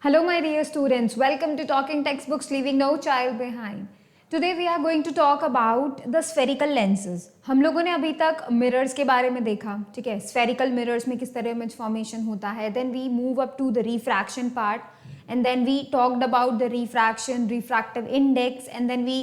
Hello, my dear students. Welcome to Talking Textbooks, Leaving No Child Behind. Today we are going to talk about the spherical lenses. हम लोगों ने अभी तक mirrors के बारे में देखा, ठीक है, स्फेरिकल मिरर्स में किस तरह इमेज फॉर्मेशन होता है. Then we move up to the refraction part and then we talked about the refraction, refractive index, and then we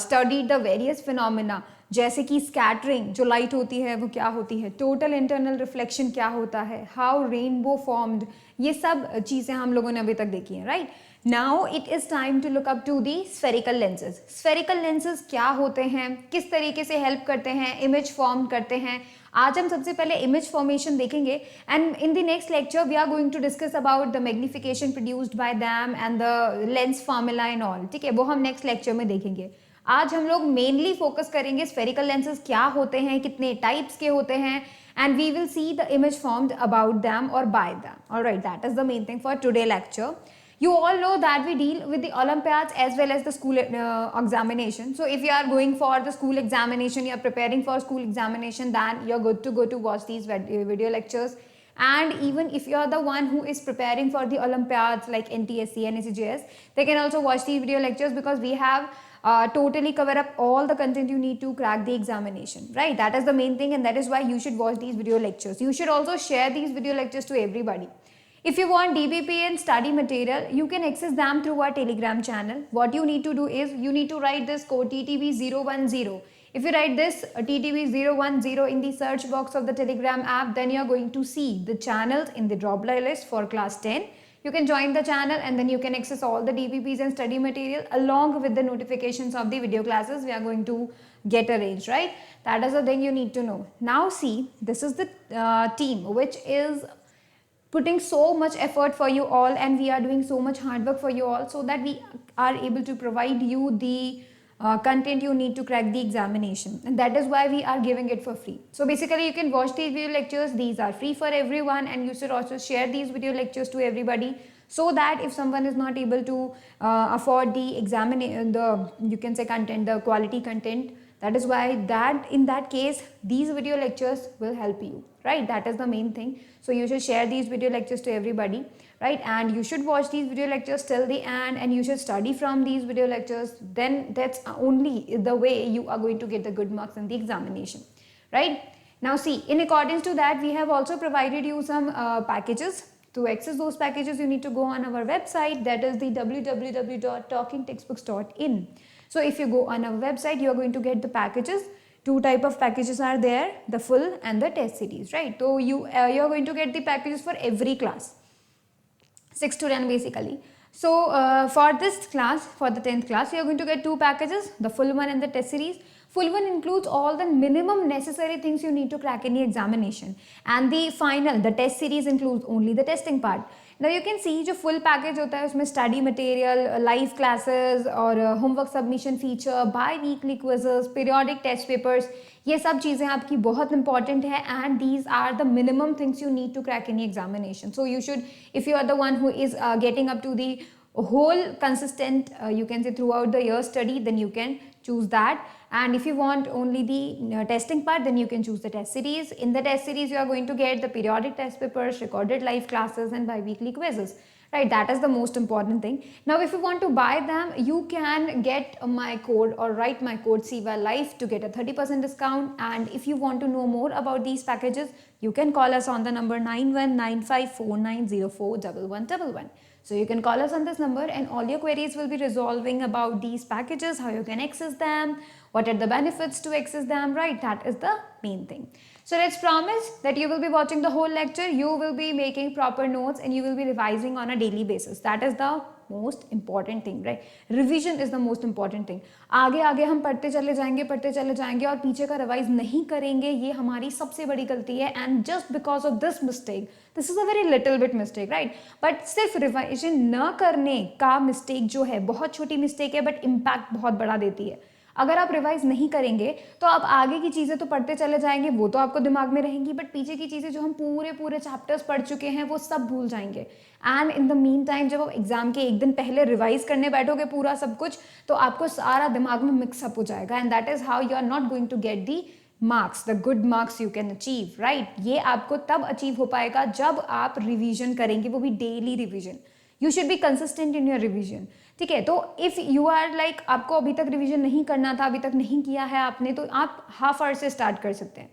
studied the various phenomena जैसे कि स्कैटरिंग जो लाइट होती है वो क्या होती है, टोटल इंटरनल रिफ्लेक्शन क्या होता है, हाउ रेनबो फॉर्म्ड, ये सब चीज़ें हम लोगों ने अभी तक देखी हैं. Right now it is time to look up to the spherical lenses. Spherical lenses क्या होते हैं, किस तरीके से हेल्प करते हैं, इमेज फॉर्म करते हैं. आज हम सबसे पहले इमेज फॉर्मेशन देखेंगे and in the next lecture we are going to discuss about the magnification produced by them and the lens formula and all. ठीक है, वो हम नेक्स्ट लेक्चर में देखेंगे. आज हम लोग मेनली फोकस करेंगे स्फेरिकल लेंसेज क्या होते हैं, कितने टाइप्स के होते हैं, and we will see the image formed about them or by them. Alright, that is the main thing for today lecture. You all know that we deal with the Olympiads as well as the school examination. So if you are going for the school examination, you are preparing for school examination, then you're good to go to watch these video lectures. And even if you are the one who is preparing for the Olympiads like NTSC and NSCGS, they can also watch these video lectures because we have totally cover up all the content you need to crack the examination, right? That is the main thing, and that is why you should watch these video lectures. You should also share these video lectures to everybody. If you want DBP and study material, you can access them through our Telegram channel. What you need to do is you need to write this code TTB010. If you write this TTB010 in the search box of the Telegram app, then you are going to see the channels in the drop list for class 10. You can join the channel and then you can access all the DVPs and study material along with the notifications of the video classes we are going to get arranged, right? That is the thing you need to know. Now see, this is the team which is putting so much effort for you all, and we are doing so much hard work for you all so that we are able to provide you the content you need to crack the examination, and that is why we are giving it for free. So basically you can watch these video lectures, these are free for everyone, and you should also share these video lectures to everybody so that if someone is not able to afford the you can say content, the quality content, that is why that in that case these video lectures will help you, right? That is the main thing. So you should share these video lectures to everybody, right? And you should watch these video lectures till the end, and you should study from these video lectures. Then that's only the way you are going to get the good marks in the examination, right? Now see, in accordance to that, we have also provided you some packages. To access those packages, you need to go on our website, that is the www.talkingtextbooks.in. So if you go on our website, you are going to get the packages. Two type of packages are there, the full and the test series, right? So you are going to get the packages for every class, 6 to 10 basically. So for this class, for the 10th class, you are going to get two packages, the full one and the test series. Full one includes all the minimum necessary things you need to crack any examination, and the final, the test series, includes only the testing part. Now you can see जो full package होता है उसमें study material, live classes और homework submission feature, bi-weekly quizzes, periodic test papers, ये सब चीज़ें आपकी बहुत important है, and these are the minimum things you need to crack any examination. So you should, if you are the one who is getting up to the whole consistent you can say throughout the year study, then you can choose that. And if you want only the testing part, then you can choose the test series. In the test series, you are going to get the periodic test papers, recorded live classes, and bi-weekly quizzes, right? That is the most important thing. Now if you want to buy them, you can get my code or write my code CYLIFE to get a 30% discount. And if you want to know more about these packages, you can call us on the number 919549041111. So you can call us on this number and all your queries will be resolving about these packages, how you can access them, what are the benefits to access them, right? That is the main thing. So let's promise that you will be watching the whole lecture, you will be making proper notes, and you will be revising on a daily basis. That is the most important thing, right? Revision is the most important thing. आगे आगे हम पढ़ते चले जाएंगे और पीछे का revise नहीं करेंगे, ये हमारी सबसे बड़ी गलती है. And just because of this mistake, this is a very little bit mistake, right? But सिर्फ रिवाइजन न करने का मिस्टेक जो है बहुत छोटी मिस्टेक है, बट इम्पैक्ट बहुत बड़ा देती है. अगर आप रिवाइज नहीं करेंगे तो आप आगे की चीज़ें तो पढ़ते चले जाएंगे, वो तो आपको दिमाग में रहेंगी, बट पीछे की चीज़ें जो हम पूरे चैप्टर्स पढ़ चुके हैं वो सब भूल जाएंगे. And in the mean time जब आप एग्जाम के एक दिन पहले रिवाइज करने बैठोगे पूरा सब कुछ, तो आपको सारा दिमाग में मिक्सअप हो जाएगा, and that is how you are not going to get the marks, the good marks you can achieve, right? ये आपको तब अचीव हो पाएगा जब आप रिवीजन करेंगे, वो भी daily revision. You should be consistent in your revision, ठीक है। तो इफ़ यू आर लाइक आपको अभी तक रिविजन नहीं करना था, अभी तक नहीं किया है आपने, तो आप हाफ आवर से स्टार्ट कर सकते हैं।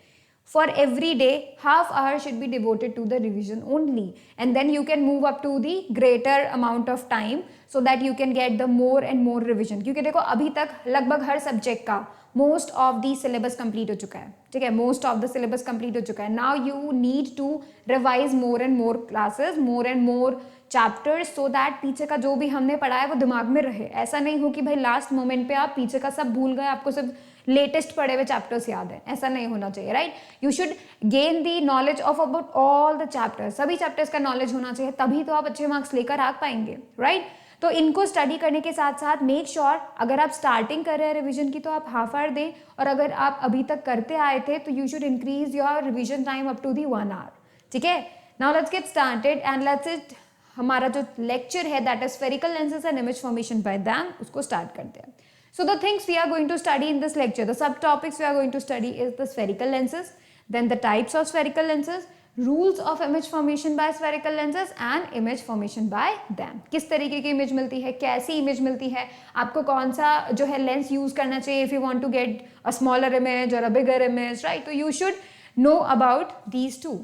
For every day, half hour should be devoted to the revision only, and then you can move up to the greater amount of time so that you can get the more and more revision. क्योंकि देखो अभी तक लगभग हर subject का most of the syllabus complete हो चुका है, ठीक है, most of the syllabus complete हो चुका है। Now you need to revise more and more classes, more and more chapters, so that पीछे का जो भी हमने पढ़ा है वो दिमाग में रहे। ऐसा नहीं हो कि भाई लास्ट मोमेंट पे आप पीछे का सब भूल गए, आपको सिर्फ लेटेस्ट पढ़े हुए चैप्टर्स याद है, ऐसा नहीं होना चाहिए, right. You should gain the knowledge of about all the chapters, सभी चैप्टर्स का नॉलेज होना चाहिए, तभी तो आप अच्छे मार्क्स लेकर आ पाएंगे, राइट। तो इनको स्टडी करने के साथ साथ मेक श्योर अगर आप स्टार्टिंग कर रहे हैं रिविजन की तो आप हाफ आवर दें, और अगर आप अभी तक करते आए थे तो you should increase your revision time up to the 1 hour, ठीक है। Now let's get started and let's it, हमारा जो लेक्चर है that is spherical lenses and image formation by them, उसको स्टार्ट करते हैं। So the things we are going to study in this lecture, the subtopics we are going to study is the spherical lenses, then the types of spherical lenses, rules of image formation by spherical lenses and image formation by them. किस तरीके की image मिलती है, कैसी image मिलती है, आपको कौन सा जो है लेंस यूज करना चाहिए if you want to get a smaller image or a bigger image, right? तो you should know about these two.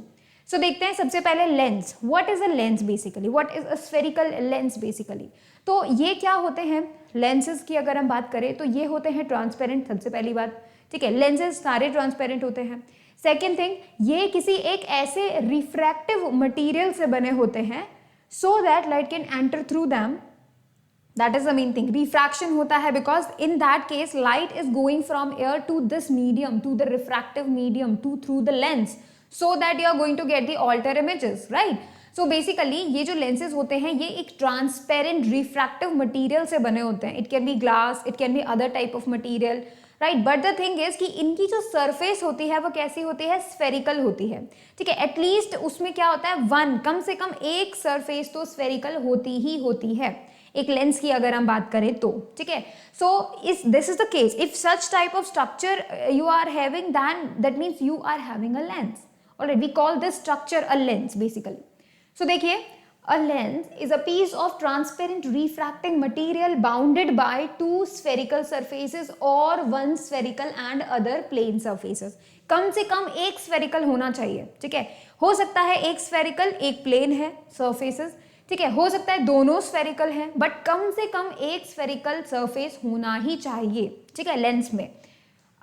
So देखते हैं सबसे पहले lens. What is a lens basically, what is a spherical lens basically. तो ये क्या होते हैं लेंसेज की अगर हम बात करें तो ये होते हैं ट्रांसपेरेंट, सबसे पहली बात, ठीक है। लेंसेज सारे ट्रांसपेरेंट होते हैं। सेकेंड थिंग, ये किसी एक ऐसे रिफ्रैक्टिव मटीरियल से बने होते हैं so that light can enter through them, that is the main thing. Refraction होता है because in that case light is going from air to this medium, to the refractive medium, to through the lens, so that you are going to get the alter images, right? So basically ये जो lenses होते हैं ये एक transparent refractive material से बने होते हैं। It can be glass, it can be other type of material, right? But the thing is कि इनकी जो surface होती है वो कैसी होती है, spherical होती है, ठीक है। At least उसमें क्या होता है, कम से कम एक surface तो spherical होती ही होती है एक लेंस की अगर हम बात करें तो, ठीक है। सो इस this is the case, if such type of structure you are having then that means you are having a lens. Alright, we call this structure a lens basically. So देखिए, a lens is a piece of transparent refracting material bounded by two spherical surfaces और one spherical and other plane surfaces. कम से कम एक spherical होना चाहिए, ठीक है। हो सकता है एक स्फेरिकल एक प्लेन है सरफेसेस, ठीक है, हो सकता है दोनों स्फेरिकल हैं, बट कम से कम एक स्फेरिकल सरफेस होना ही चाहिए, ठीक है, लेंस में।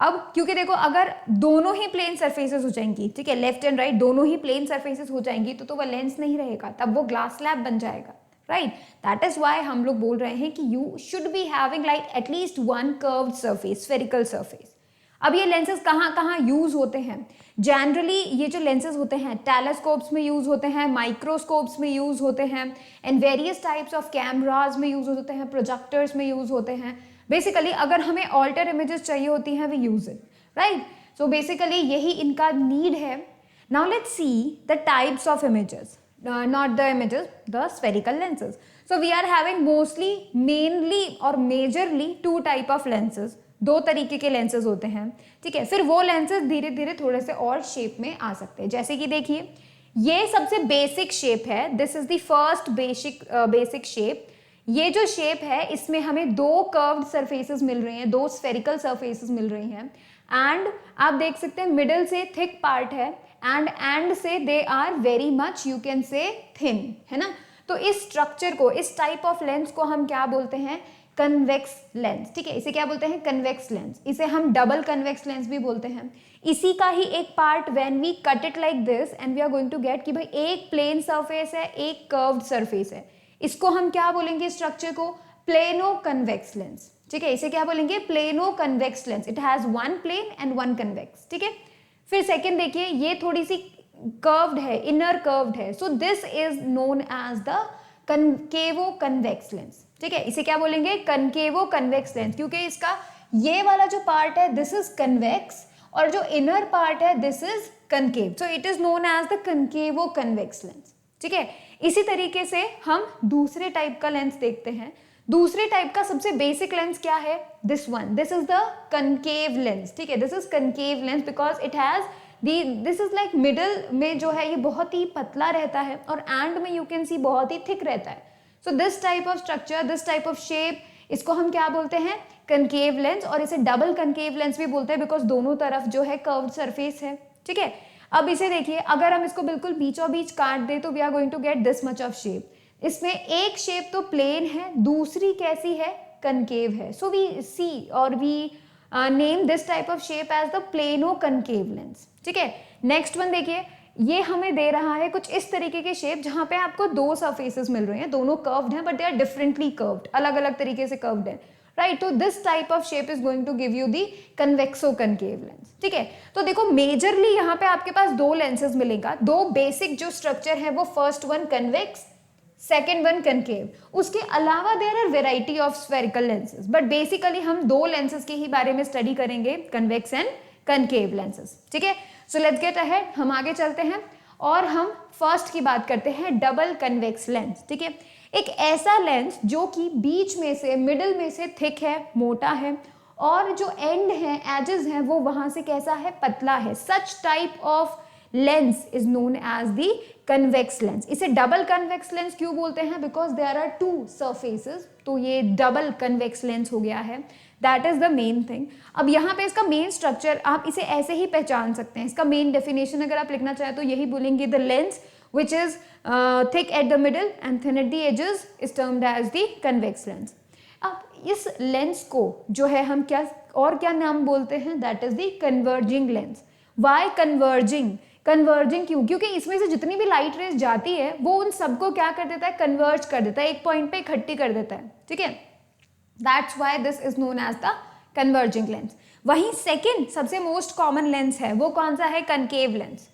अब क्योंकि देखो अगर दोनों ही प्लेन सरफेसेस हो जाएंगी, ठीक है, लेफ्ट एंड राइट दोनों ही प्लेन सरफेसेस हो जाएंगी तो वो लेंस नहीं रहेगा, तब वो ग्लास स्लैब बन जाएगा, राइट। दैट इज व्हाई हम लोग बोल रहे हैं कि you should be having like at least one curved surface, spherical surface. अब ये लेंसेज कहाँ कहाँ यूज होते हैं, जनरली ये जो लेंसेज होते हैं टेलीस्कोप्स में यूज होते हैं, माइक्रोस्कोप्स में यूज होते हैं, and various types of cameras में यूज होते हैं, प्रोजेक्टर्स में यूज होते हैं। बेसिकली अगर हमें ऑल्टर इमेजेस चाहिए होती हैं we use it, right. So basically यही इनका नीड है। Now let's see the types of images, not the images, the spherical lenses. So we are having mostly, mainly और majorly two type of lenses. दो तरीके के lenses होते हैं, ठीक है। फिर वो लेंसेज धीरे धीरे थोड़े से और शेप में आ सकते हैं, जैसे कि देखिए ये सबसे बेसिक शेप है, this is the first basic shape. ये जो शेप है इसमें हमें दो कर्व्ड सरफेसेस मिल रही हैं, दो स्फेरिकल सरफेसेस मिल रही हैं, एंड आप देख सकते हैं मिडिल से थिक पार्ट है एंड एंड से they are very much you can say thin, है ना। तो इस स्ट्रक्चर को, इस टाइप ऑफ लेंस को हम क्या बोलते हैं, कन्वेक्स लेंस, ठीक है। इसे क्या बोलते हैं, कन्वेक्स लेंस। इसे हम डबल कन्वेक्स लेंस भी बोलते हैं। इसी का ही एक part when we cut it like this and we are going to get कि भाई एक प्लेन सरफेस है, एक कर्व्ड सरफेस है, इसको हम क्या बोलेंगे, स्ट्रक्चर को प्लेनो कन्वेक्स लेंस, ठीक है। इसे क्या बोलेंगे, plano convex lens. It has one plane and one convex, ठीक है। फिर सेकेंड देखिए, ये थोड़ी सी कर्व्ड है, इनर कर्व्ड है, so this is known as the concavo convex lens, ठीक है। इसे क्या बोलेंगे, कनकेवो कन्वेक्स लेंस, क्योंकि इसका ये वाला जो पार्ट है दिस इज कन्वेक्स और जो इनर पार्ट है this is concave, so it is known as the concavo convex lens, ठीक है। इसी तरीके से हम दूसरे टाइप का लेंस देखते हैं। दूसरे टाइप का सबसे बेसिक लेंस क्या है, this one, this is the concave lens, ठीक है। This is concave lens because it has this is like middle में जो है ये बहुत ही पतला रहता है और एंड में यू कैन सी बहुत ही थिक रहता है। So this type of structure, this type of shape, इसको हम क्या बोलते हैं, कनकेव लेंस, और इसे डबल कनकेव लेंस भी बोलते हैं बिकॉज दोनों तरफ जो है कर्व्ड सरफेस है, ठीक है। अब इसे देखिए, अगर हम इसको बिल्कुल बीचों बीच काट दें तो we are going to get this much of shape. इसमें एक शेप तो प्लेन है, दूसरी कैसी है, कनकेव है। सो वी सी और we name this type of shape as the plano concave lens, ठीक है। नेक्स्ट वन देखिए, ये हमें दे रहा है कुछ इस तरीके के शेप जहां पे आपको दो सरफेसेस मिल रहे हैं, दोनों कर्व्ड हैं but they are differently curved, अलग अलग तरीके से कर्व्ड है, राइट। तो this type of shape is going to give you the convexo concave lens, ठीक है। तो देखो मेजरली यहाँ पे आपके पास दो लेंसेज मिलेगा, दो बेसिक जो स्ट्रक्चर है वो first one convex, second one concave. उसके अलावा there are variety of spherical lenses, but basically हम दो लेंसेज के ही बारे में स्टडी करेंगे, कन्वेक्स एंड कनकेव लेंसेज, ठीक है। सो लेट्स गेट अहेड, हम आगे चलते हैं और हम फर्स्ट की बात करते हैं, डबल कन्वेक्स लेंस, ठीक है। एक ऐसा लेंस जो कि बीच में से, मिडिल में से थिक है, मोटा है, और जो एंड है, एजेस हैं, वो वहां से कैसा है, पतला है। Such type of lens is known as the convex lens. इसे डबल कन्वेक्स लेंस क्यों बोलते हैं, because there are two surfaces, तो ये डबल कन्वेक्स लेंस हो गया है, that is the main thing. अब यहाँ पे इसका मेन स्ट्रक्चर आप इसे ऐसे ही पहचान सकते हैं, इसका मेन डेफिनेशन अगर आप लिखना चाहें तो यही बोलेंगे, the lens which is thick at the middle and thin at the edges is termed as the convex lens। अब इस लेंस को जो है हम क्या नाम बोलते हैं, that is the converging lens। why converging? Converging क्यों? क्योंकि इसमें से जितनी भी लाइट रेज जाती है वो उन सबको क्या कर देता है, कन्वर्ज कर देता है, एक पॉइंट पे इकट्ठी कर देता है, ठीक है। That's why this is known as the converging lens. वहीं सेकेंड सबसे मोस्ट कॉमन लेंस है, वो कौन सा है, कनकेव लेंस।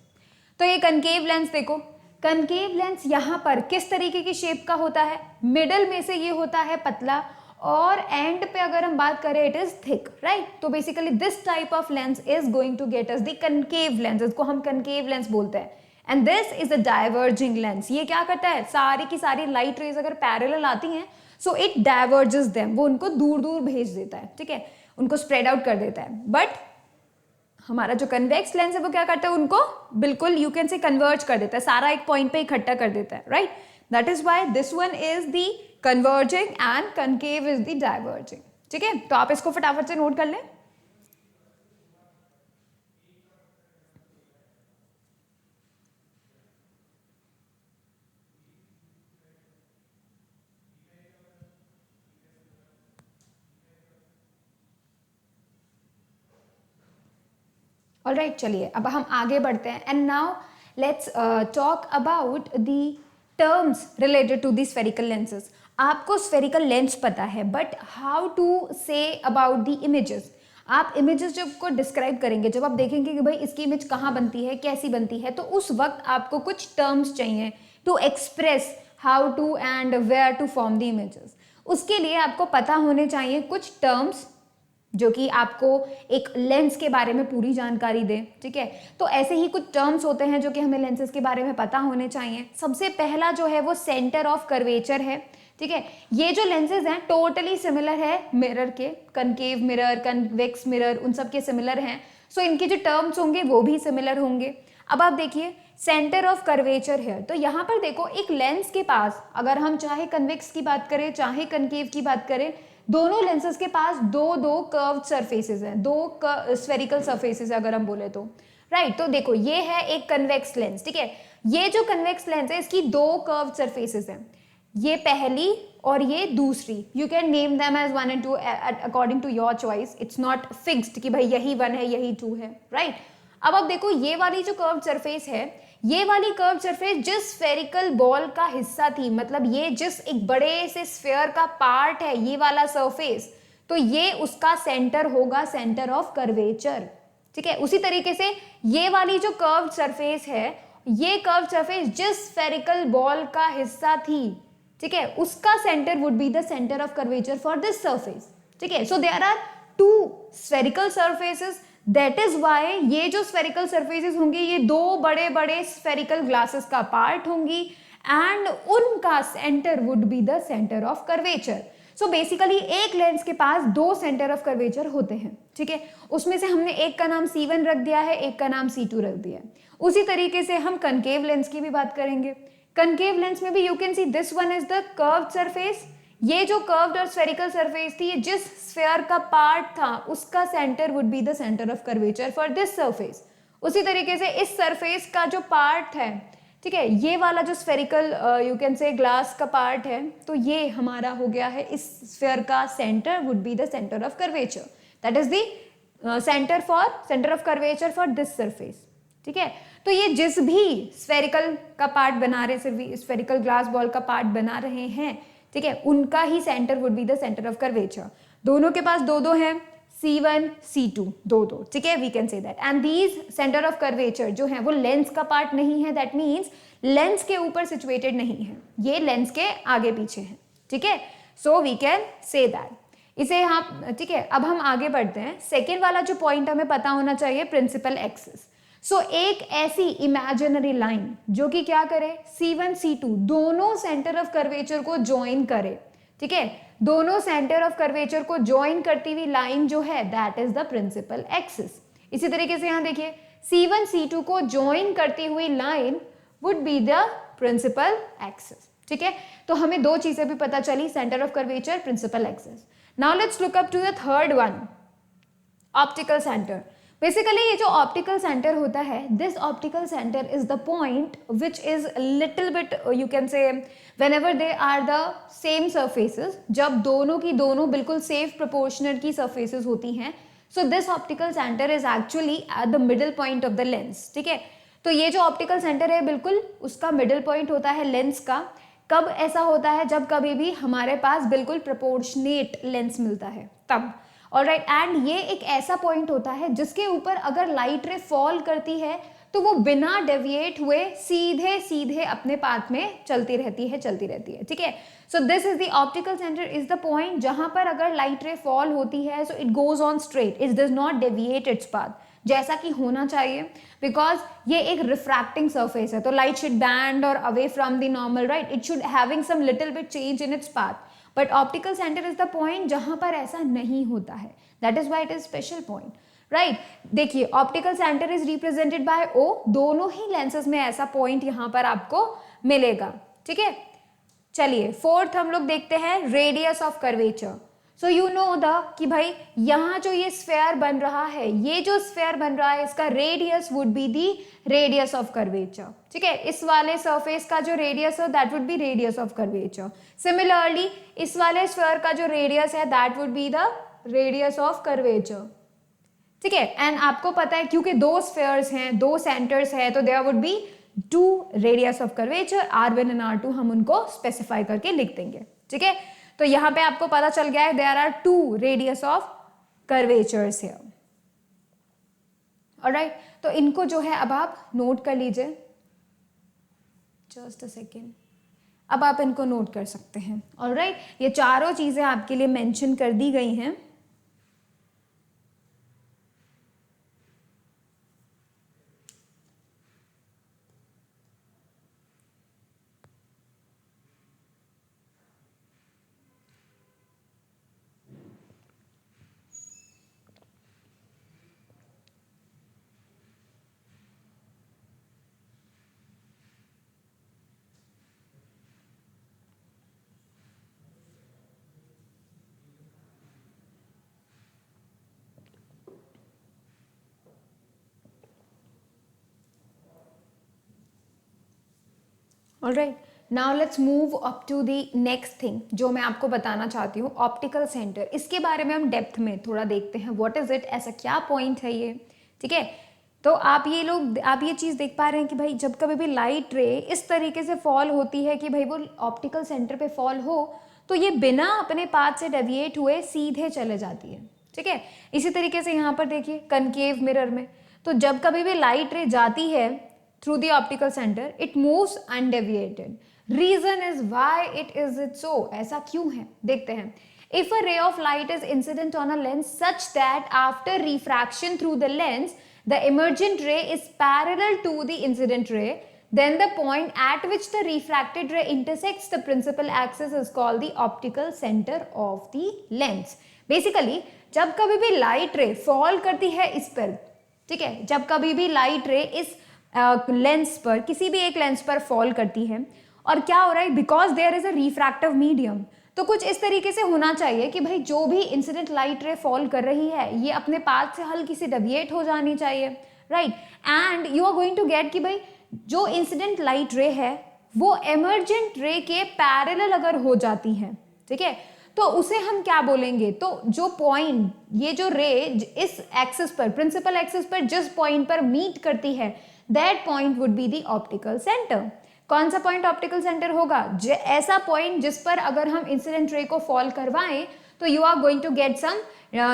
तो ये कनकेव लेंस देखो, कनकेव लेंस यहाँ पर किस तरीके की शेप का होता है, मिडल में से ये होता है पतला, और एंड पे अगर हम बात करें इट इज थिक, राइट। तो basically this type of lens is going to get us the concave lens, इसको हम कनकेव लेंस बोलते हैं। And this is a diverging lens. ये क्या करता है, सारी की सारी लाइट रेज अगर पैरेलल आती हैं सो इट डाइवर्जेस देम, वो उनको दूर दूर भेज देता है, ठीक है, उनको स्प्रेड आउट कर देता है। बट हमारा जो कन्वेक्स लेंस है वो क्या करता है, उनको बिल्कुल यू कैन से कन्वर्ज कर देता है, सारा एक पॉइंट पे इकट्ठा कर देता है, right. That is why this one is the converging and concave is the diverging, ठीक है। तो आप इसको फटाफट से नोट कर लें। ऑलराइट, चलिए अब हम आगे बढ़ते हैं and now let's talk about the terms related to the spherical lenses. आपको स्फेरिकल लेंस पता है, but how to say about the images. आप इमेजेस जब को डिस्क्राइब करेंगे, जब आप देखेंगे कि भाई इसकी इमेज कहाँ बनती है, कैसी बनती है, तो उस वक्त आपको कुछ टर्म्स चाहिए to express how to and where to form the images. उसके लिए आपको पता होने चाहिए कुछ टर्म्स जो कि आपको एक लेंस के बारे में पूरी जानकारी दे, ठीक है। तो ऐसे ही कुछ टर्म्स होते हैं जो कि हमें लेंसेज के बारे में पता होने चाहिए। सबसे पहला जो है वो सेंटर ऑफ कर्वेचर है, ठीक है। ये जो लेंसेज हैं टोटली सिमिलर है मिरर के, कनकेव मिरर, कन्वेक्स मिरर, उन सब के सिमिलर हैं। सो इनके जो टर्म्स होंगे वो भी सिमिलर होंगे। अब आप देखिए सेंटर ऑफ कर्वेचर है, तो यहाँ पर देखो एक लेंस के पास अगर हम चाहे कन्वेक्स की बात करें चाहे कनकेव की बात करें, दोनों लेंसेज के पास दो दो कर्व्ड सरफेसेस हैं, दो स्फेरिकल सरफेसेस अगर हम बोले तो, राइट। तो देखो ये है एक कन्वेक्स लेंस, ठीक है। ये जो कन्वेक्स लेंस है इसकी दो कर्व्ड सरफेसेस हैं, ये पहली और ये दूसरी। You can name them as 1 and 2 according to your choice, it's not fixed कि भाई यही 1 है यही 2 है, राइट। अब देखो ये वाली जो कर्व्ड सरफेस है, ये वाली कर्व सरफेस जिस स्फेरिकल बॉल का हिस्सा थी, मतलब ये जिस एक बड़े से स्फीयर का पार्ट है ये वाला सरफेस, तो ये उसका सेंटर होगा, सेंटर ऑफ कर्वेचर, ठीक है। उसी तरीके से ये वाली जो कर्व सरफेस है, ये कर्व सरफेस जिस स्फेरिकल बॉल का हिस्सा थी, ठीक है, उसका centre would be the centre of curvature for this surface, ठीक है। So there are two spherical surfaces, that is why ये जो स्फेरिकल सरफेसेस होंगी ये दो बड़े बड़े स्फेरिकल ग्लासेस का पार्ट होंगी एंड उनका centre would be the centre of curvature. So basically एक लेंस के पास दो सेंटर ऑफ कर्वेचर होते हैं, ठीक है। उसमें से हमने एक का नाम C1 रख दिया है, एक का नाम C2 रख दिया है। उसी तरीके से हम कनकेव लेंस की भी बात करेंगे। कनकेव लेंस में भी you can see this one is the curved surface, ये जो कर्व्ड और स्फेरिकल सरफेस थी, जिस स्फेयर का पार्ट था उसका centre would be the centre of curvature for this surface. उसी तरीके से इस सरफेस का जो पार्ट है, ठीक है, ये वाला जो स्फेरिकल यू कैन से ग्लास का पार्ट है, तो ये हमारा हो गया है इस स्फेयर का centre would be the centre of curvature, that is the centre of curvature for this surface. ठीक है, तो ये जिस भी स्फेरिकल का पार्ट बना रहे, स्फेरिकल ग्लास बॉल का पार्ट बना रहे हैं, ठीक है, उनका ही centre would be the centre of curvature. दोनों के पास दो दो हैं, C1 C2 दो दो, ठीक है, we can say that. And these centre of curvature जो है वो लेंस का पार्ट नहीं है, दैट मीन्स लेंस के ऊपर सिचुएटेड नहीं है, ये लेंस के आगे पीछे है, ठीक है, so we can say that इसे हम, ठीक है। अब हम आगे बढ़ते हैं, सेकेंड वाला जो पॉइंट हमें पता होना चाहिए, प्रिंसिपल एक्सिस। सो एक ऐसी इमेजिनरी लाइन जो कि क्या करे, C1 C2 दोनों सेंटर ऑफ कर्वेचर को ज्वाइन करे, ठीक है, दोनों सेंटर ऑफ कर्वेचर को ज्वाइन करती हुई लाइन जो है that is the principal axis. इसी तरीके से यहां देखिए, C1 C2 को ज्वाइन करती हुई line would be the principal axis, ठीक है। तो हमें दो चीजें भी पता चली, centre of curvature, principal axis. Now let's look up to the third one, optical centre. Basically ये जो ऑप्टिकल सेंटर होता है, this optical centre is the point which is little bit you can say whenever they are the same surfaces, जब दोनों की दोनों बिल्कुल safe proportional की सरफेसेस होती हैं, so this optical centre is actually at the middle point of the lens, ठीक है। तो ये जो ऑप्टिकल सेंटर है बिल्कुल उसका मिडिल पॉइंट होता है लेंस का। कब ऐसा होता है, जब कभी भी हमारे पास बिल्कुल प्रोपोर्शनेट लेंस मिलता है तब, ऑलराइट। एंड ये एक ऐसा पॉइंट होता है जिसके ऊपर अगर लाइट रे फॉल करती है तो वो बिना डेविएट हुए सीधे सीधे अपने पाथ में चलती रहती है, ठीक है। So this is the optical centre is the point जहां पर अगर लाइट रे फॉल होती है, so it goes on straight, it does not deviate its path, जैसा कि होना चाहिए, बिकॉज ये एक रिफ्रैक्टिंग सरफेस है, तो लाइट शुड बैंड और away from the normal, right, it should having some little bit change in its path. But optical centre is the point जहां पर ऐसा नहीं होता है, that is why it is special point, right. देखिए, optical centre is represented by O, दोनों ही lenses में ऐसा पॉइंट यहां पर आपको मिलेगा, ठीक है। चलिए फोर्थ हम लोग देखते हैं, radius of curvature. So you know the कि भाई यहाँ जो ये स्फेयर बन रहा है, ये जो स्फेयर बन रहा है, इसका radius would be the radius of curvature, ठीक है। इस वाले सरफेस का जो रेडियस है that would B radius of curvature. Similarly इस वाले स्फेयर का जो रेडियस है that would be the radius of curvature, ठीक है। एंड आपको पता है क्योंकि दो स्फेयर्स हैं, दो सेंटर्स है, तो there would be two radius of curvature, R1 and R2 हम उनको स्पेसिफाई करके लिख देंगे, ठीक है। तो यहां पे आपको पता चल गया है there are two radius of curvatures here, alright. तो इनको जो है अब आप नोट कर लीजिए, जस्ट अ सेकेंड, अब आप इनको नोट कर सकते हैं, ऑलराइट। ये चारों चीजें आपके लिए मेंशन कर दी गई हैं। Alright, now let's move up to the next thing जो मैं आपको बताना चाहती हूँ, ऑप्टिकल सेंटर। इसके बारे में हम डेप्थ में थोड़ा देखते हैं, व्हाट इज इट, ऐसा क्या पॉइंट है ये, ठीक है। तो आप ये चीज़ देख पा रहे हैं कि भाई जब कभी भी लाइट रे इस तरीके से फॉल होती है कि भाई वो ऑप्टिकल सेंटर पे फॉल हो, तो ये बिना अपने पाथ से डेविएट हुए सीधे चले जाती है, ठीक है। इसी तरीके से यहाँ पर देखिए कनकेव मिरर में, तो जब कभी भी लाइट रे जाती है through the optical center, it moves undeviated. Reason is why it is it so. ऐसा क्यों है, देखते हैं। If a ray of light is incident on a lens such that after refraction through the lens, the emergent ray is parallel to the incident ray, then the point at which the refracted ray intersects the principal axis is called the optical center of the lens. Basically, जब कभी भी light रे fall करती है इस पर, ठीक है, जब कभी भी लाइट रे इस लेंस पर, किसी भी एक लेंस पर फॉल करती है, और क्या हो रहा है, because there is a refractive medium, तो कुछ इस तरीके से होना चाहिए कि भाई जो भी इंसिडेंट लाइट रे फॉल कर रही है ये अपने पाथ से हल्की सी डेविएट हो जानी चाहिए, right. And you are going to get कि भाई जो इंसिडेंट लाइट रे है वो एमर्जेंट रे के पैरेलल अगर हो जाती है, ठीक है, तो उसे हम क्या बोलेंगे, तो जो पॉइंट, ये जो रे इस एक्सिस पर, प्रिंसिपल एक्सिस पर जिस पॉइंट पर मीट करती है, that point would be the optical centre. कौन सा पॉइंट ऑप्टिकल सेंटर होगा, ऐसा पॉइंट जिस पर अगर हम इंसिडेंट रे को फॉल करवाएं तो you are going to get some,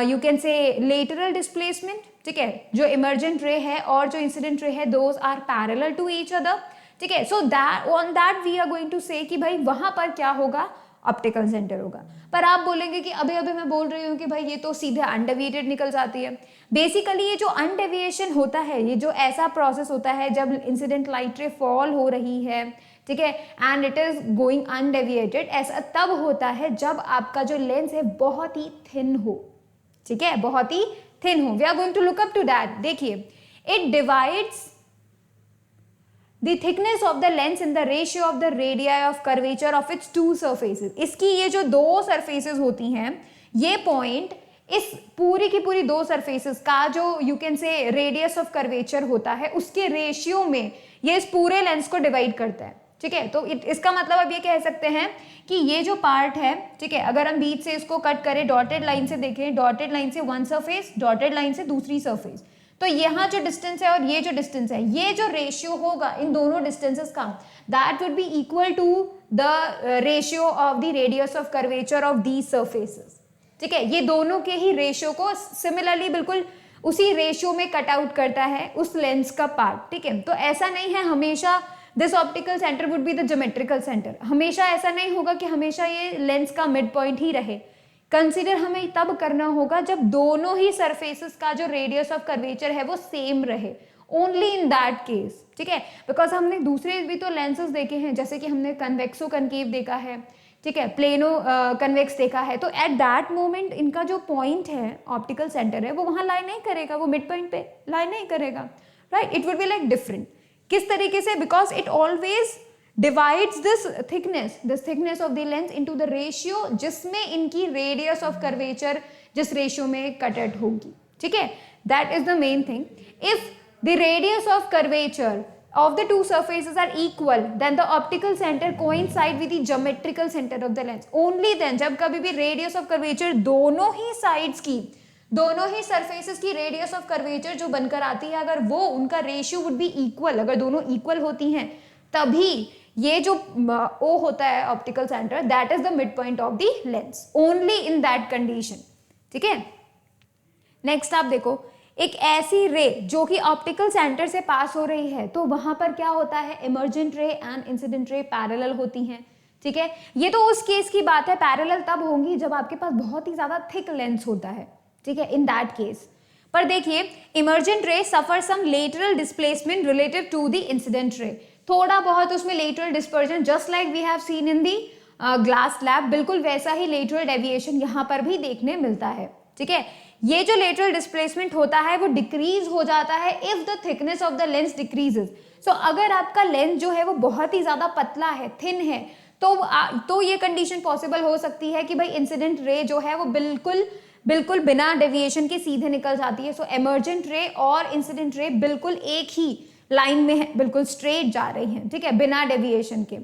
you can say lateral displacement, ठीक है, जो इमर्जेंट रे है और जो इंसिडेंट रे है those are parallel to each other, ठीक है। So that on that we are going to say कि भाई वहां पर क्या होगा, ऑप्टिकल सेंटर होगा। पर आप बोलेंगे कि अभी अभी मैं बोल रही हूँ कि भाई ये तो सीधे अनडेविएटेड निकल जाती है। बेसिकली ये जो अनडेविएशन होता है, ये जो ऐसा प्रोसेस होता है जब इंसिडेंट लाइट रे फॉल हो रही है, ठीक है, and it is going undeviated, ऐसा तब होता है जब आपका जो लेंस है बहुत ही थिन हो, ठीक है, बहुत ही थिन हो। We are going to look up to that. देखिए, it divides the thickness of the lens in the ratio of the radii of curvature of its two surfaces। इसकी ये जो दो surfaces होती हैं, ये point इस पूरी की पूरी दो surfaces का जो you can say radius of curvature होता है, उसके रेशियो में ये इस पूरे लेंस को डिवाइड करता है, ठीक है। तो इसका मतलब अब ये कह सकते हैं कि ये जो पार्ट है, ठीक है, अगर हम बीच से इसको कट करें, डॉटेड लाइन से देखें, डॉटेड लाइन से वन सरफेस, डॉटेड लाइन से दूसरी सरफेस, तो यहाँ जो डिस्टेंस है और ये जो डिस्टेंस है, ये जो रेशियो होगा इन दोनों डिस्टेंसेस का, that would be equal to the ratio of the radius of curvature of these surfaces, ठीक है। ये दोनों के ही रेशियो को सिमिलरली बिल्कुल उसी रेशियो में कट आउट करता है उस लेंस का पार्ट, ठीक है। तो ऐसा नहीं है हमेशा this optical centre would be the geometrical centre, हमेशा ऐसा नहीं होगा कि हमेशा ये लेंस का मिड पॉइंट ही रहे। कंसीडर हमें तब करना होगा जब दोनों ही सरफेसेस का जो रेडियस ऑफ कर्वेचर है वो सेम रहे, ओनली इन दैट केस, ठीक है। बिकॉज हमने दूसरे भी तो लेंसेज देखे हैं, जैसे कि हमने कन्वेक्सो कनकेव देखा है, ठीक है, प्लेनो कन्वेक्स देखा है, तो एट दैट मोमेंट इनका जो पॉइंट है, ऑप्टिकल सेंटर है, वो वहां लाई नहीं करेगा, वो मिड पॉइंट पे लाई नहीं करेगा, right. It would be like different. किस तरीके से, because it always divides this thickness of the lens into the ratio जिसमें इनकी radius of curvature जिस ratio में cut out होगी, ठीक है। that is the main thing। if the radius of curvature of the two surfaces are equal then the optical center coincide with the geometrical center of the lens, only then जब कभी भी radius of curvature दोनों ही sides की, दोनों ही surfaces की radius of curvature जो बनकर आती है, अगर वो उनका ratio would be equal, अगर दोनों equal होती हैं, तभी ये जो O होता है optical centre, that is the mid point of the lens, only in that condition, ठीक है। नेक्स्ट आप देखो, एक ऐसी रे जो कि ऑप्टिकल सेंटर से पास हो रही है, तो वहां पर क्या होता है, इमर्जेंट रे एंड इंसिडेंट रे पैरेलल होती हैं, ठीक है। ये तो उस केस की बात है, पैरेलल तब होंगी जब आपके पास बहुत ही ज्यादा थिक लेंस होता है, ठीक है, इन दैट केस। पर देखिए, emergent ray suffer some lateral displacement relative to the incident ray, थोड़ा बहुत उसमें lateral dispersion, just like we have seen in the glass slab, बिल्कुल वैसा ही लेटरल डेविएशन यहाँ पर भी देखने मिलता है, ठीक है। ये जो लेटरल डिस्प्लेसमेंट होता है वो डिक्रीज हो जाता है if the thickness of the lens decreases. So अगर आपका लेंस जो है वो बहुत ही ज्यादा पतला है, थिन है, तो ये कंडीशन पॉसिबल हो सकती है कि भाई इंसिडेंट रे जो है वो बिल्कुल बिना डेविएशन के सीधे निकल जाती है। सो इमर्जेंट रे और इंसिडेंट रे बिल्कुल एक ही लाइन में है, बिल्कुल स्ट्रेट जा रही हैं, ठीक है, बिना डेविएशन के।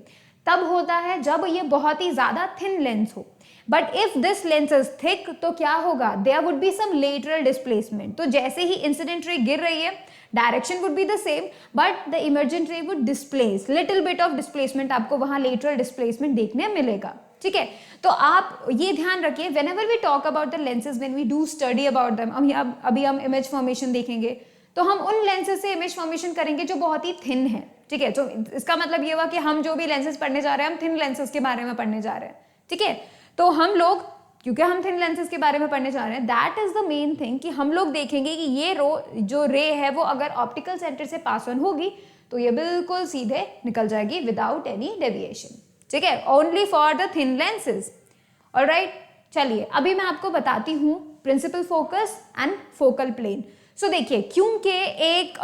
तब होता है जब ये बहुत ही ज्यादा थिन लेंस हो। But if this lens is thick, तो क्या होगा, there would be some lateral displacement, तो जैसे ही इंसिडेंट रे गिर रही है, direction would be the same, but the emergent ray would displace, little bit of displacement, आपको वहां लेटरल डिस्प्लेसमेंट देखने मिलेगा, ठीक है। तो आप ये ध्यान रखिए, whenever we talk about the lenses, when we do study about them, अभी हम इमेज फॉर्मेशन देखेंगे, तो हम उन लेंसेज से इमेज फॉर्मेशन करेंगे जो बहुत ही थिन है, ठीक है। तो इसका मतलब ये हुआ कि हम जो भी लेंसेज पढ़ने जा रहे हैं, हम थिन लेंसेज के बारे में पढ़ने जा रहे हैं, ठीक है। तो हम लोग, क्योंकि हम थिन लेंसेज के बारे में पढ़ने जा रहे हैं, that is the main thing कि हम लोग देखेंगे कि ये जो रे है वो अगर ऑप्टिकल सेंटर से पास ऑन होगी तो ये बिल्कुल सीधे निकल जाएगी विदाउट एनी डेविएशन, ठीक है, only for the thin lenses. Alright, चलिए अभी मैं आपको बताती हूँ principal focus and focal plane. So देखिए, क्योंकि एक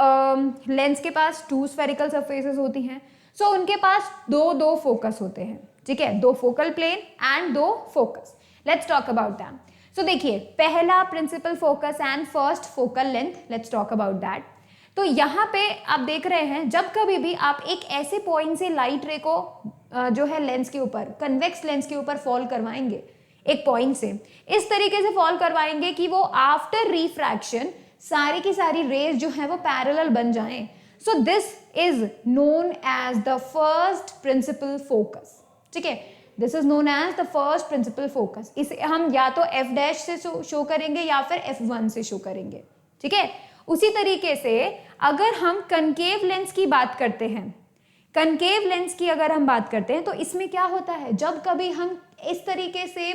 लेंस के पास टू स्फेरिकल सरफेसेस होती हैं, सो उनके पास दो दो फोकस होते हैं, ठीक है, दो फोकल प्लेन एंड दो focus. Let's talk about that. So देखिए, पहला principal focus and first focal length, let's talk about that. तो यहाँ पे आप देख रहे हैं, जब कभी भी आप एक ऐसे पॉइंट से लाइट रे को जो है लेंस के ऊपर, कन्वेक्स लेंस के ऊपर फॉल करवाएंगे, एक पॉइंट से इस तरीके से फॉल करवाएंगे कि वो आफ्टर रिफ्रैक्शन सारी की सारी रेज जो है वो पैरेलल बन जाएं. So this is known as the first principal focus. ठीक है, this is known as the first principal focus. इसे हम या तो एफ डैश से शो करेंगे या फिर F1 से शो करेंगे. ठीक है, उसी तरीके से अगर हम कनकेव लेंस की बात करते हैं, कनकेव लेंस की अगर हम बात करते हैं, तो इसमें क्या होता है, जब कभी हम इस तरीके से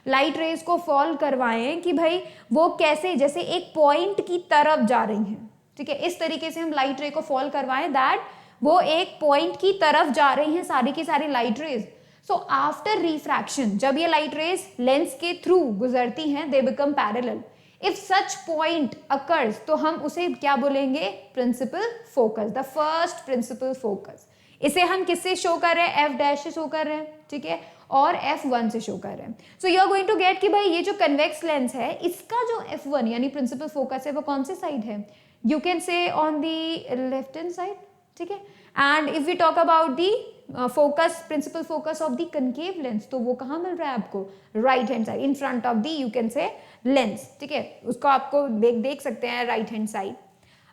लाइट रेज को फॉल करवाएं कि भाई वो कैसे, जैसे एक पॉइंट की तरफ जा रही हैं. ठीक है, इस तरीके से हम लाइट रे को फॉल करवाएं दैट वो एक पॉइंट की तरफ जा रही हैं सारी की सारी light rays. So after refraction जब ये लाइट रेज लेंस के थ्रू गुजरती हैं, they become parallel. If such point occurs, तो हम उसे क्या बोलेंगे, principal focus, the first principal focus. इसे हम किससे शो कर रहे हैं, एफ डैश से शो कर रहे हैं. ठीक है, और F1 से शो कर रहे हैं. So you are going to get कि भाई ये जो कन्वेक्स लेंस है, इसका जो F1 यानी प्रिंसिपल फोकस है वो कौन से साइड है, you can say on the left hand side. ठीक है, and if we talk about the focus, principal focus of the concave lens, तो वो कहाँ मिल रहा है आपको, right hand side, in front of the you can say lens. ठीक है, उसको आपको देख सकते हैं राइट हैंड साइड.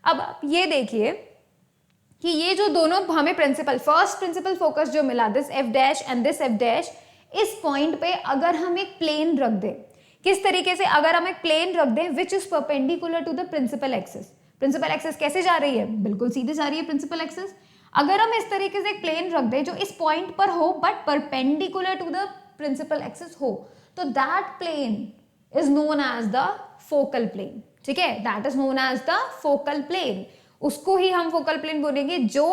अब आप ये देखिए कि ये जो दोनों हमें प्रिंसिपल, फर्स्ट प्रिंसिपल फोकस जो मिला, this F dash and this F dash, इस पॉइंट पे अगर हम एक प्लेन रख दें, किस तरीके से, अगर हम एक प्लेन रख दें which is perpendicular to the principal axis. Principal axis कैसे जा रही है, बिल्कुल सीधे जा रही है प्रिंसिपल एक्सिस. अगर हम इस तरीके से एक प्लेन रख दें जो इस पॉइंट पर हो but perpendicular to the principal axis हो, तो that plane is known as the focal plane. ठीक है, that is known as the focal plane. उसको ही हम फोकल प्लेन बोलेंगे जो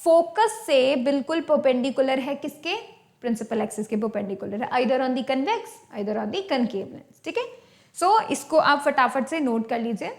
फोकस से बिल्कुल परपेंडिकुलर है, किसके, प्रिंसिपल एक्सिस के परपेंडिकुलर है, either on the convex either on the concave lens. ठीक है, सो इसको आप फटाफट से नोट कर लीजिए.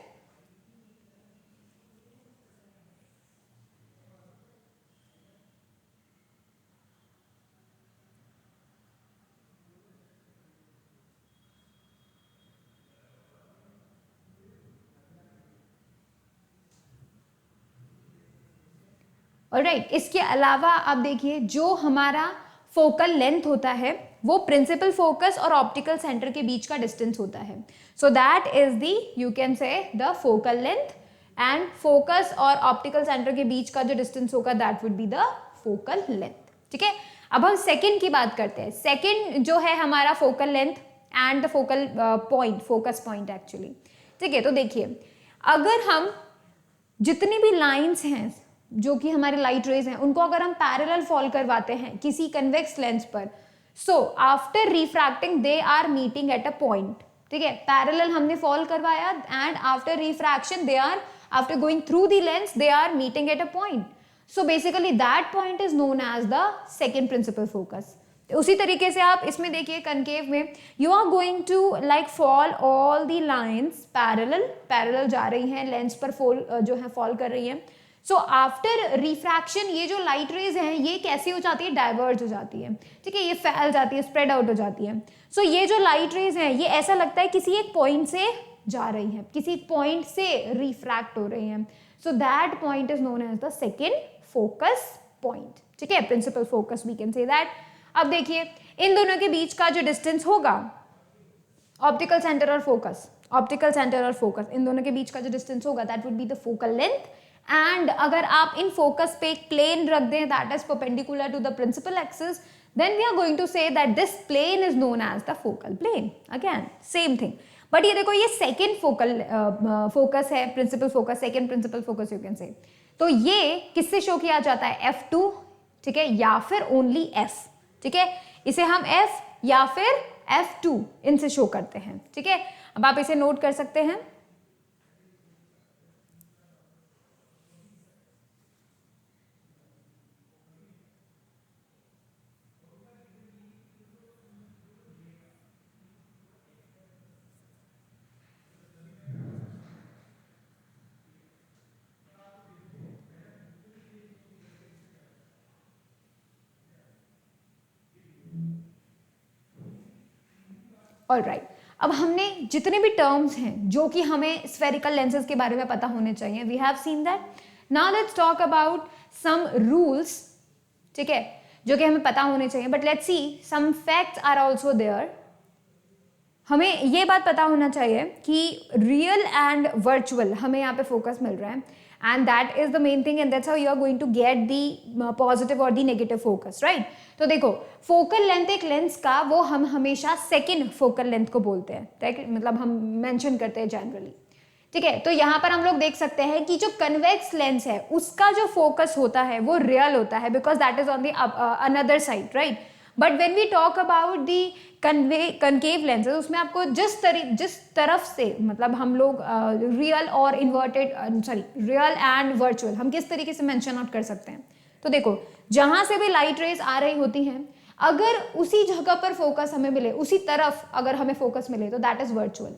ऑलराइट, इसके अलावा आप देखिए जो हमारा फोकल लेंथ होता है वो प्रिंसिपल फोकस और ऑप्टिकल सेंटर के बीच का डिस्टेंस होता है. So that is the, you can say the focal length, and focus और ऑप्टिकल सेंटर के बीच का जो डिस्टेंस होगा that would be the focal length. ठीक है, अब हम सेकंड की बात करते हैं. सेकंड जो है हमारा focal length and the focal point, focus point actually. ठीक है, तो देखिए अगर हम जितनी भी लाइंस हैं जो कि हमारे लाइट रेज हैं, उनको अगर हम पैरेलल फॉल करवाते हैं किसी कन्वेक्स लेंस पर, so after refracting they are meeting at a point. ठीक है, पैरेलल हमने फॉल करवाया and after refraction they are, after going through the lens they are meeting at a point. So basically that point is known as the second principal focus. उसी तरीके से आप इसमें देखिए कनकेव में you are going to like fall all the lines parallel, parallel जा रही हैं लेंस पर फॉल जो है फॉल कर रही हैं. सो आफ्टर रिफ्रैक्शन ये जो लाइट रेज हैं ये कैसी हो जाती है, डाइवर्ज हो जाती है. ठीक है, ये फैल जाती है, स्प्रेड आउट हो जाती है. सो ये जो लाइट रेज हैं ये ऐसा लगता है किसी एक पॉइंट से जा रही हैं, किसी एक पॉइंट से रिफ्रैक्ट हो रही हैं. So that point is known as the second focus point. ठीक है, principal focus we can say that. अब देखिए इन दोनों के बीच का जो डिस्टेंस होगा, ऑप्टिकल सेंटर और फोकस, ऑप्टिकल सेंटर और फोकस, इन दोनों के बीच का जो डिस्टेंस होगा that would be the focal length. And अगर आप इन फोकस पे एक प्लेन रख दें that is perpendicular to the principal axis, then we are going to say that this plane is known as the focal plane. Again same thing. But ये देखो ये सेकेंड फोकल फोकस है, principal focus, second principal focus you can say. तो ये किससे show किया जाता है, F2. ठीक है, या फिर ओनली F. ठीक है, इसे हम F या फिर F2 इनसे शो करते हैं. ठीक है, अब आप इसे नोट कर सकते हैं. ऑलराइट, अब हमने जितने भी टर्म्स हैं जो कि हमें स्फेरिकल लेंसेज के बारे में पता होने चाहिए, we have seen that. Now let's talk about some rules, ठीक है, जो कि हमें पता होने चाहिए. But let's see some facts are also there. हमें ये बात पता होना चाहिए कि रियल एंड वर्चुअल हमें यहाँ पे फोकस मिल रहा है, and that is the main thing, and that's how you are going to get the positive और दी नेगेटिव फोकस, राइट. तो देखो, फोकल लेंथ एक लेंस का वो हम हमेशा सेकेंड फोकल लेंथ को बोलते हैं, मतलब हम मेंशन करते हैं जनरली, ठीक है. तो यहाँ पर हम लोग देख सकते हैं कि जो कन्वेक्स लेंस है उसका जो फोकस होता है वो रियल होता है, because that is on the another side, right. But when we talk about the concave lenses, उसमें आपको जिस तरफ से, मतलब हम लोग रियल और inverted, sorry, real and virtual हम किस तरीके से मेंशन आउट कर सकते हैं. तो देखो, जहां से भी लाइट रेज आ रही होती हैं, अगर उसी जगह पर फोकस हमें मिले, उसी तरफ अगर हमें फोकस मिले, तो दैट इज वर्चुअल.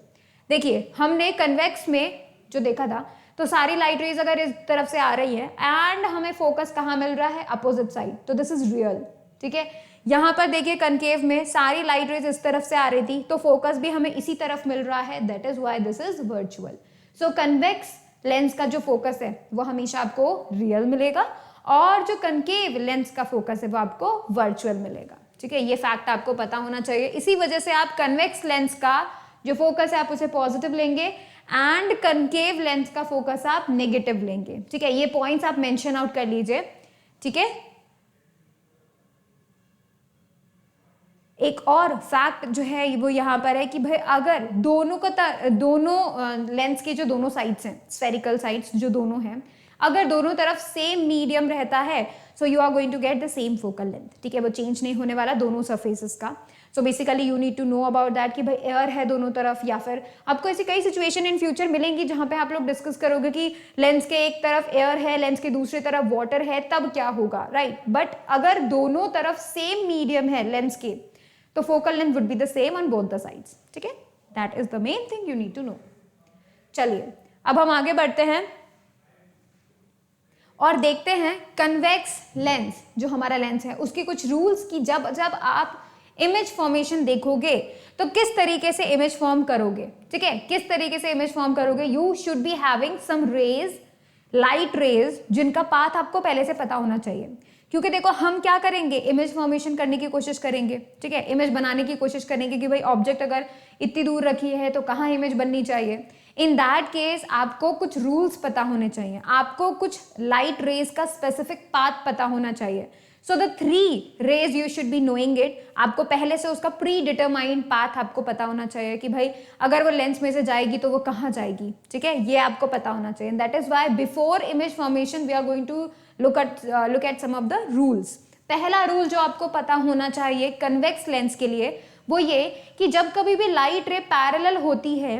देखिए, हमने कन्वेक्स में जो देखा था, तो सारी लाइट रेज अगर इस तरफ से आ रही है एंड हमें फोकस कहाँ मिल रहा है, अपोजिट साइड, तो दिस इज रियल, ठीक है. यहां पर देखिए, कनकेव में सारी लाइट रेज इस तरफ से आ रही थी, तो फोकस भी हमें इसी तरफ मिल रहा है, that is why this is virtual. So convex lens का जो फोकस है वो हमेशा आपको रियल मिलेगा, और जो कनकेव लेंस का फोकस है वो आपको वर्चुअल मिलेगा, ठीक है. ये फैक्ट आपको पता होना चाहिए. इसी वजह से आप कन्वेक्स लेंस का जो फोकस है आप उसे पॉजिटिव लेंगे, एंड कनकेव लेंस का फोकस आप नेगेटिव लेंगे, ठीक है. ये पॉइंट्स आप मेंशन आउट कर लीजिए, ठीक है. एक और फैक्ट जो है वो यहाँ पर है कि भाई, अगर दोनों लेंस के जो दोनों साइड्स हैं, स्फेरिकल साइड्स जो दोनों हैं, अगर दोनों तरफ सेम मीडियम रहता है, so you are going to get the same focal length, ठीक है. वो चेंज नहीं होने वाला दोनों सरफेसेस का. So basically you need to know about that कि भाई एयर है दोनों तरफ, या फिर आपको ऐसी कई सिचुएशन इन फ्यूचर मिलेंगी जहां पे आप लोग डिस्कस करोगे कि लेंस के एक तरफ एयर है, लेंस के दूसरी तरफ वाटर है, तब क्या होगा, राइट. बट अगर दोनों तरफ सेम मीडियम है लेंस के, तो focal length would be the same on both the sides, ठीक है. That is the main thing you need to know. चलिए, अब हम आगे बढ़ते हैं और देखते हैं कन्वेक्स लेंस, जो हमारा लेंस है उसकी कुछ रूल्स की. जब जब आप इमेज फॉर्मेशन देखोगे तो किस तरीके से इमेज फॉर्म करोगे, ठीक है, किस तरीके से इमेज फॉर्म करोगे. You should be having some rays, light rays, जिनका पाथ आपको पहले से पता होना चाहिए. क्योंकि देखो, हम क्या करेंगे, इमेज फॉर्मेशन करने की कोशिश करेंगे, ठीक है, इमेज बनाने की कोशिश करेंगे कि भाई ऑब्जेक्ट अगर इतनी दूर रखी है तो कहाँ इमेज बननी चाहिए. इन दैट केस आपको कुछ रूल्स पता होने चाहिए, आपको कुछ लाइट रेज का स्पेसिफिक पाथ पता होना चाहिए. So the 3 rays you should be knowing it. आपको पहले से उसका प्री डिटरमाइंड पाथ आपको पता होना चाहिए कि भाई अगर वो लेंस में से जाएगी तो वो कहाँ जाएगी, ठीक है, ये आपको पता होना चाहिए. That is why before image formation we are going to look at some of the rules. पहला रूल जो आपको पता होना चाहिए कन्वेक्स लेंस के लिए, वो ये कि जब कभी भी लाइट रे पैरेलल होती है,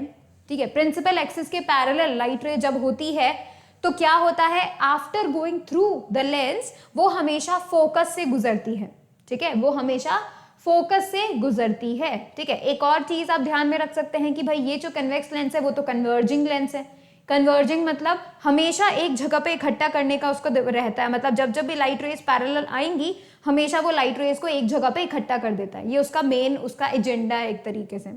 ठीक है, प्रिंसिपल एक्सिस के पैरेलल लाइट रे जब होती है, तो क्या होता है, after going through the lens वो हमेशा फोकस से गुजरती है, ठीक है, वो हमेशा फोकस से गुजरती है, ठीक है. एक और चीज आप ध्यान में रख सकते हैं कि भाई ये जो कन्वेक्स लेंस है वो तो कन्वर्जिंग लेंस है. कन्वर्जिंग मतलब हमेशा एक जगह पे इकट्ठा करने का उसको रहता है, मतलब जब जब भी लाइट रेज पैरेलल आएंगी हमेशा वो लाइट रेज को एक जगह पे इकट्ठा कर देता है. ये उसका मेन, उसका एजेंडा है एक तरीके से,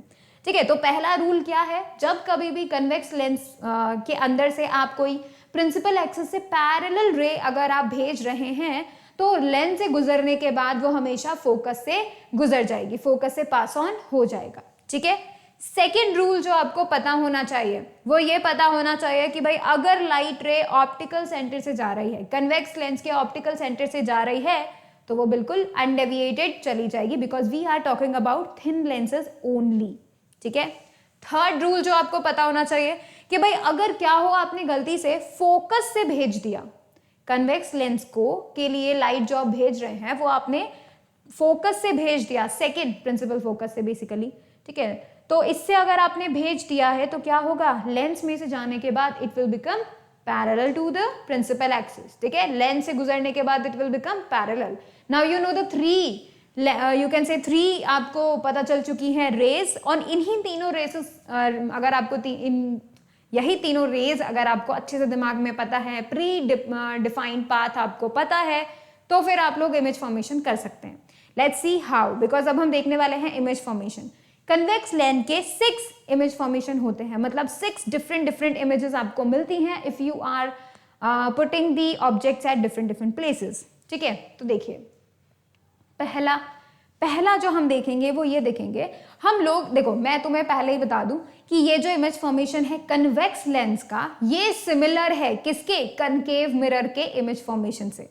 ठीक है. तो पहला रूल क्या है, जब कभी भी कन्वेक्स लेंस के अंदर से आप कोई प्रिंसिपल एक्सिस से पैरेलल रे अगर आप भेज रहे हैं, तो लेंस से गुजरने के बाद वो हमेशा फोकस से गुजर जाएगी, फोकस से पास ऑन हो जाएगा, ठीक है. सेकेंड रूल जो आपको पता होना चाहिए वो ये पता होना चाहिए कि भाई अगर लाइट रे ऑप्टिकल सेंटर से जा रही है, कन्वेक्स लेंस के ऑप्टिकल सेंटर से जा रही है, तो वो बिल्कुल अनडेविएटेड चली जाएगी, because we are talking about thin lenses only, ठीक है. थर्ड रूल जो आपको पता होना चाहिए कि भाई अगर क्या हो, आपने गलती से फोकस से भेज दिया कन्वेक्स लेंस को के लिए लाइट जो आप भेज रहे हैं वो आपने फोकस से भेज दिया, सेकेंड प्रिंसिपल फोकस से बेसिकली, ठीक है. तो इससे अगर आपने भेज दिया है तो क्या होगा, लेंस में से जाने के बाद it will become parallel to the principal axis, ठीक है. लेंस से गुजरने के बाद it will become parallel. Now you know the 3, you can say 3 आपको पता चल चुकी हैं रेज, और इन्हीं तीनों रेसेस अगर आपको यही तीनों रेज अगर आपको अच्छे से दिमाग में पता है, प्री डिफाइंड पाथ आपको पता है, तो फिर आप लोग इमेज फॉर्मेशन कर सकते हैं. लेट्स सी हाउ, बिकॉज अब हम देखने वाले हैं इमेज फॉर्मेशन कन्वेक्स लेंस के 6 इमेज फॉर्मेशन होते हैं, मतलब 6 डिफरेंट इमेजेस आपको मिलती हैं if you are putting the objects at different places. ठीक है, तो देखिए पहला जो हम देखेंगे वो ये देखेंगे हम लोग। देखो मैं तुम्हें पहले ही बता दूं कि ये जो इमेज फॉर्मेशन है कन्वेक्स लेंस का, ये सिमिलर है किसके, कनकेव मिरर के इमेज फॉर्मेशन से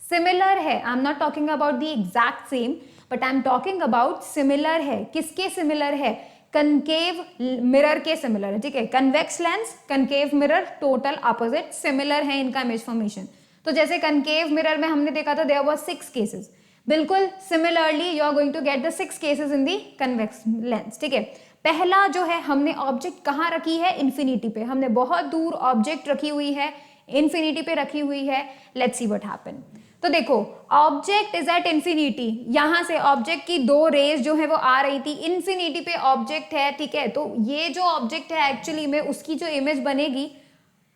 सिमिलर है। I am not talking about the exact same, but I am talking about similar है। किसके सिमिलर है, कनकेव मिरर के सिमिलर है। ठीक है, convex lens concave mirror total opposite, similar है इनका इमेज फॉर्मेशन। तो जैसे कनकेव मिरर में हमने देखा था देयर वर 6 केसेस, बिल्कुल similarly you are going to get the 6 cases in the convex lens. ठीक है, पहला जो है हमने ऑब्जेक्ट कहाँ रखी है, इन्फिनिटी पे। हमने बहुत दूर ऑब्जेक्ट रखी हुई है, इन्फिनिटी पे रखी हुई है। Let's see what happen. तो देखो ऑब्जेक्ट इज एट इन्फिनिटी, यहां से ऑब्जेक्ट की 2 रेज जो है वो आ रही थी, इन्फिनिटी पे ऑब्जेक्ट है। ठीक है, तो ये जो ऑब्जेक्ट है एक्चुअली में उसकी जो इमेज बनेगी,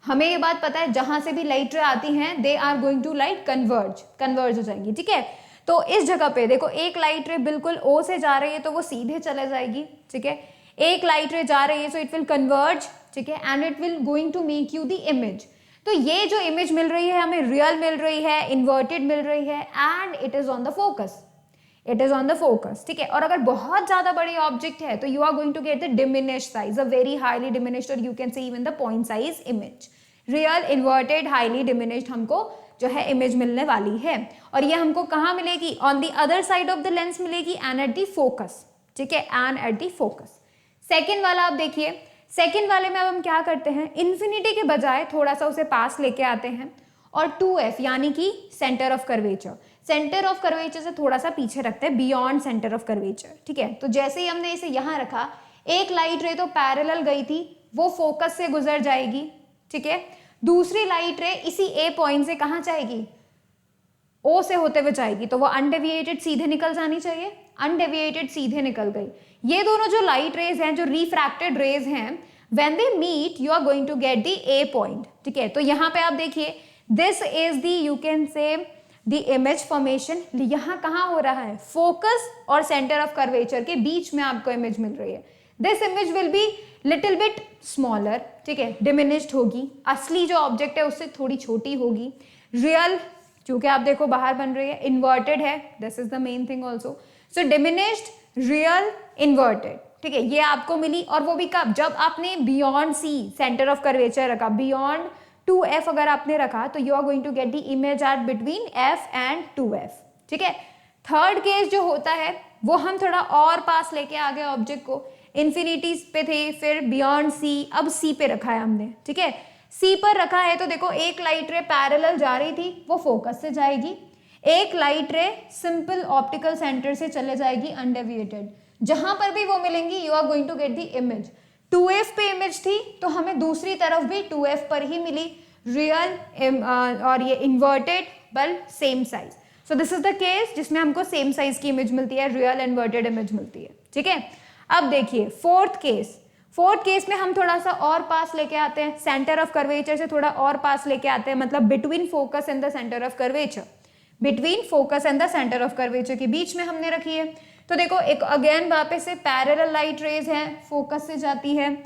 हमें ये बात पता है जहां से भी लाइट रे आती हैं they are going to light converge हो जाएंगी। ठीक है, तो इस जगह पे देखो एक लाइट रे बिल्कुल ओ से जा रही है तो वो सीधे चले जाएगी। ठीक है, एक लाइट रे जा रही है सो इट विल कन्वर्ज। ठीक है, and it will going to make you the image. तो ये जो इमेज मिल रही है हमें रियल मिल रही है, इन्वर्टेड मिल रही है, and it is on the focus, it is on the focus. ठीक है, और अगर बहुत ज्यादा बड़ी ऑब्जेक्ट है तो you are going to get the diminished size, a very highly diminished, और you can see even the point size image. Real, inverted, highly diminished हमको जो है इमेज मिलने वाली है, और ये हमको कहाँ मिलेगी, on the other side of the lens मिलेगी, एंड एट द फोकस। ठीक है, and at the focus. Second वाला आप देखिए, सेकेंड वाले में अब हम क्या करते हैं, इन्फिनिटी के बजाय थोड़ा सा उसे पास लेके आते हैं, और 2f यानी कि centre of curvature, centre of curvature से थोड़ा सा पीछे रखते हैं, बियॉन्ड सेंटर ऑफ कर्वेचर। ठीक है, तो जैसे ही हमने इसे यहां रखा, एक लाइट रे तो पैरेलल गई थी, वो फोकस से गुजर जाएगी। ठीक है, दूसरी लाइट रे इसी ए पॉइंट से कहां जाएगी, ओ से होते हुए जाएगी, तो वो अनडेविएटेड सीधे निकल जानी चाहिए, अनडेविएटेड सीधे निकल गई। ये दोनों जो लाइट रेज हैं, जो रिफ्रैक्टेड रेज हैं, when they meet you are going to get the a point. ठीक है, तो यहाँ पे आप देखिए this is the, you can say the image formation. यहाँ कहाँ हो रहा है, फोकस और सेंटर ऑफ कर्वेचर के बीच में आपको इमेज मिल रही है। This image will be little bit smaller. ठीक है, डिमिनिश्ड होगी, असली जो ऑब्जेक्ट है उससे थोड़ी छोटी होगी। रियल क्योंकि आप देखो बाहर बन रही है, इन्वर्टेड है, this is the main thing also. So diminished, real, inverted. ठीक है, ये आपको मिली, और वो भी कब, जब आपने beyond C centre of curvature रखा, बियॉन्ड 2f अगर आपने रखा, तो you are going to get the image at between f and 2f। ठीक है, थर्ड केस जो होता है वो हम थोड़ा और पास लेके आ गए ऑब्जेक्ट को, इन्फिनिटी पे थे, फिर बियॉन्ड सी, अब सी पे रखा है हमने। ठीक है, सी पर रखा है तो देखो एक लाइट रे पैरेलल जा रही थी, वो फोकस से जाएगी, एक लाइट रे सिंपल ऑप्टिकल सेंटर से चले जाएगी अनडेविएटेड। जहां पर भी वो मिलेंगी you are going to get the image. 2f पे इमेज थी तो हमें दूसरी तरफ भी 2f पर ही मिली, रियल और ये inverted but same size. So this is the case जिसमें हमको सेम साइज की इमेज मिलती है, रियल इन्वर्टेड इमेज मिलती है। ठीक है, अब देखिए फोर्थ केस में हम थोड़ा सा और पास लेके आते हैं, सेंटर ऑफ कर्वेचर से थोड़ा और पास लेके आते हैं, मतलब between focus and the centre of curvature, between focus and the centre of curvature के बीच में हमने रखी है। तो देखो एक अगेन वापस से पैरेलल लाइट रेज है, फोकस से जाती है,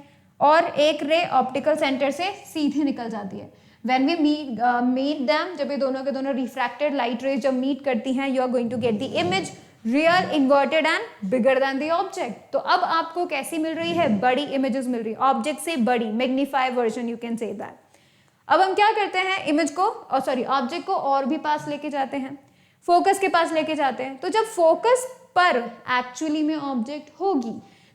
और एक रे ऑप्टिकल सेंटर से सीधे निकल जाती है। व्हेन वी मीट देम, जब ये दोनों के दोनों रिफ्रैक्टेड लाइट रेज जब मीट करती हैं, you are going to get the image real, inverted and bigger than the object. तो अब आपको कैसी मिल रही है, बड़ी इमेजेस मिल रही है, ऑब्जेक्ट से बड़ी, magnify version you can say that. अब हम क्या करते हैं, इमेज को ऑब्जेक्ट को और भी पास लेके जाते हैं, फोकस के पास लेके जाते हैं। तो जब फोकस पर एक्चुअली में ऑब्जेक्ट होगी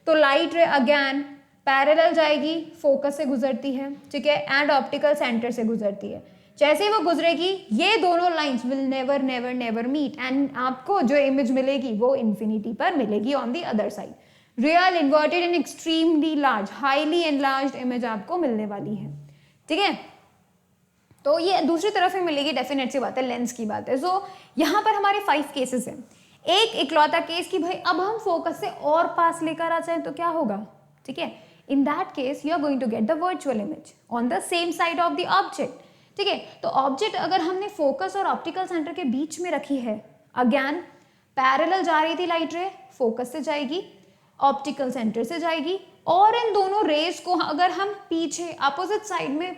तो लाइट रे अगेन पैरेलल जाएगी, फोकस से गुजरती है। ठीक है, एंड ऑप्टिकल सेंटर से गुजरती है। जैसे ही वो गुजरेगी ये दोनों lines will never never never meet, and आपको जो इमेज मिलेगी वो इन्फिनिटी पर मिलेगी on the other side. Real, inverted and extremely large, highly enlarged image आपको मिलने वाली है। ठीक है, तो ये दूसरी तरफ ही मिलेगी, डेफिनेट सी बात है, लेंस की बात है। सो यहाँ पर हमारे 5 केसेस हैं। एक इकलौता केस कि भाई अब हम फोकस से और पास लेकर आ जाए तो क्या होगा। ठीक है, in that case you are going to get the virtual image on the same side of the object. ठीक है, तो ऑब्जेक्ट अगर हमने फोकस और ऑप्टिकल सेंटर के बीच में रखी है, अगेन पैरेलल जा रही थी लाइट रे, फोकस से जाएगी, ऑप्टिकल सेंटर से जाएगी, और इन दोनों रेज को अगर हम पीछे अपोजिट साइड में